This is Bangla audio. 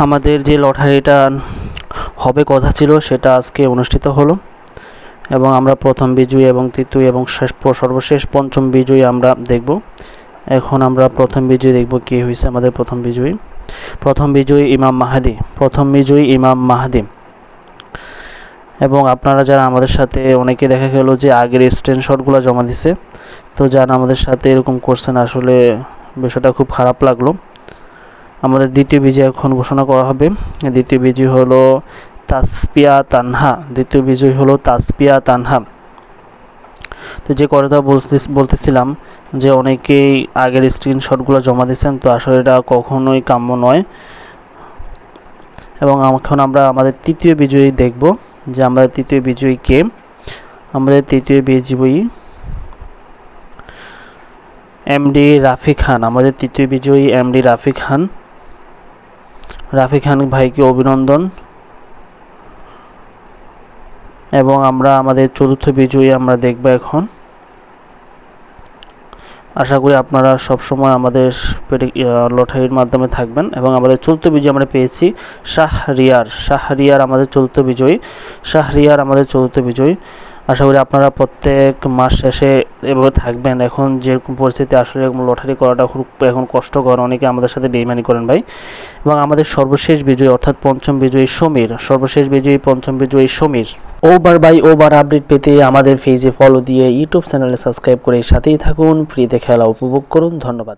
আমাদের যে লটারিটা হবে কথা ছিল সেটা আজকে অনুষ্ঠিত হলো এবং আমরা প্রথম বিজয়ী এবং তৃতীয় এবং সর্বশেষ পঞ্চম বিজয়ী আমরা দেখব। এখন আমরা প্রথম বিজয়ী দেখব কে হয়েছে আমাদের প্রথম বিজয়ী ইমাম মাহাদি। এবং আপনারা যারা আমাদের সাথে অনেকে দেখা গেল যে আগের স্ক্রিনশটগুলো জমা দিছে, তো যারা আমাদের সাথে এরকম করছেন আসলে বিষয়টা খুব খারাপ লাগলো। আমাদের দ্বিতীয় বিজয়ী এখন ঘোষণা করা হবে। দ্বিতীয় বিজয়ী হলো তাসপিয়া তানহা। তো যে কথা বলতেছিলাম যে অনেকেই আগের স্ক্রিনশটগুলো জমা দিয়েছেন, তো আসলে এটা কখনোই কাম্য নয়। এবং এখন আমরা আমাদের তৃতীয় বিজয়ী দেখব যে আমাদের তৃতীয় বিজয়ী কে। আমাদের তৃতীয় বিজয়ী এমডি রাফি খান। আমাদের তৃতীয় বিজয়ী এমডি রাফি খান ভাইকে অভিনন্দন। এবং আমরা আমাদের চতুর্থ বিজয়ী আমরা দেখব এখন। আশা করি আপনারা সব সময় আমাদের লটারির মাধ্যমে থাকবেন। এবং আমাদের চতুর্থ বিজয়ী আমরা পেয়েছি শাহরিয়ার আমাদের চতুর্থ বিজয়ী। আশা করি আপনারা প্রত্যেক মাস শেষে এভাবে থাকবেন। এখন যেরকম পরিস্থিতি আসলে লটারি করাটা খুব এখন কষ্টকর, অনেকে আমাদের সাথে বেইমানি করেন ভাই। এবং আমাদের সর্বশেষ বিজয়ী অর্থাৎ পঞ্চম বিজয়ী সমীর। ওভার বাই ওভার আপডেট পেতে আমাদের পেজে ফলো দিয়ে ইউটিউব চ্যানেলে সাবস্ক্রাইব করে সাথেই থাকুন। ফ্রিতে খেলা উপভোগ করুন। ধন্যবাদ।